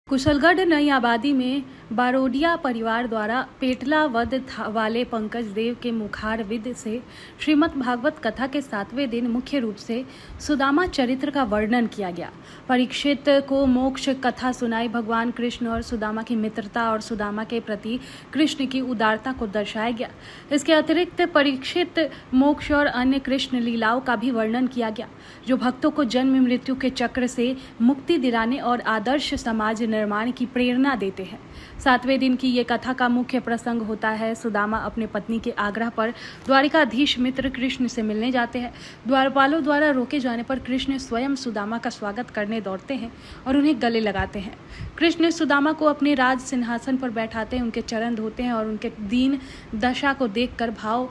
कुशलगढ़ नई आबादी में बारोडिया परिवार द्वारा पेटला वध वाले पंकज देव के मुखार विद से श्रीमद् भागवत कथा के 7वें दिन मुख्य रूप से सुदामा चरित्र का वर्णन किया गया। परीक्षित को मोक्ष कथा सुनाई। भगवान कृष्ण और सुदामा की मित्रता और सुदामा के प्रति कृष्ण की उदारता को दर्शाया गया। इसके अतिरिक्त परीक्षित मोक्ष और अन्य कृष्ण लीलाओं का भी वर्णन किया गया, जो भक्तों को जन्म मृत्यु के चक्र से मुक्ति दिलाने और आदर्श समाज निर्माण की प्रेरणा देते हैं। 7वें दिन की ये कथा का मुख्य प्रसंग होता है सुदामा अपने पत्नी के आग्रह पर द्वारिकाधीश मित्र कृष्ण से मिलने जाते हैं। द्वारपालों द्वारा रोके जाने पर कृष्ण स्वयं सुदामा का स्वागत करने दौड़ते हैं और उन्हें गले लगाते हैं। कृष्ण सुदामा को अपने राज सिंहासन पर बैठाते हैं, उनके चरण धोते हैं और उनके दीन दशा को देखकर भाव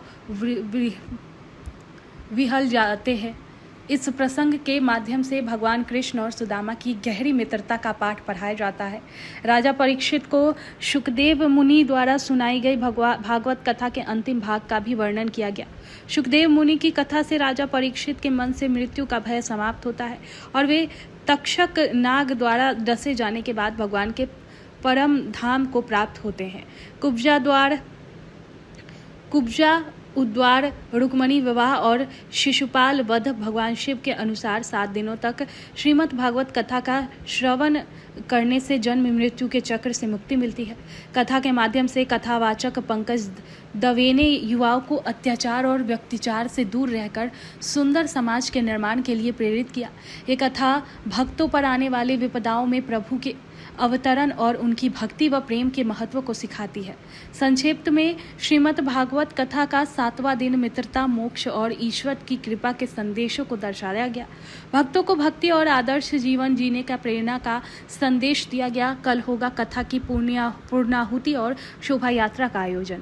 विहल जाते हैं। इस प्रसंग के माध्यम से भगवान कृष्ण और सुदामा की गहरी मित्रता का पाठ पढ़ाया जाता है। राजा परीक्षित को शुकदेव मुनि द्वारा सुनाई गई भागवत कथा के अंतिम भाग का भी वर्णन किया गया। शुकदेव मुनि की कथा से राजा परीक्षित के मन से मृत्यु का भय समाप्त होता है और वे तक्षक नाग द्वारा डसे जाने के बाद भगवान के परम धाम को प्राप्त होते हैं। कुब्जा उद्वार, रुक्मणी विवाह और शिशुपाल वध। भगवान शिव के अनुसार 7 दिनों तक श्रीमद् भागवत कथा का श्रवण करने से जन्म मृत्यु के चक्र से मुक्ति मिलती है। कथा के माध्यम से कथावाचक पंकज दवे ने युवाओं को अत्याचार और व्यक्तिचार से दूर रहकर सुंदर समाज के निर्माण के लिए प्रेरित किया। ये कथा भक्तों पर आने वाले विपदाओं में प्रभु के अवतरण और उनकी भक्ति व प्रेम के महत्व को सिखाती है। संक्षिप्त में श्रीमद् भागवत कथा का 7वां दिन मित्रता, मोक्ष और ईश्वर की कृपा के संदेशों को दर्शाया गया। भक्तों को भक्ति और आदर्श जीवन जीने का प्रेरणा का संदेश दिया गया। कल होगा कथा की पूर्णाहुति और शोभा यात्रा का आयोजन।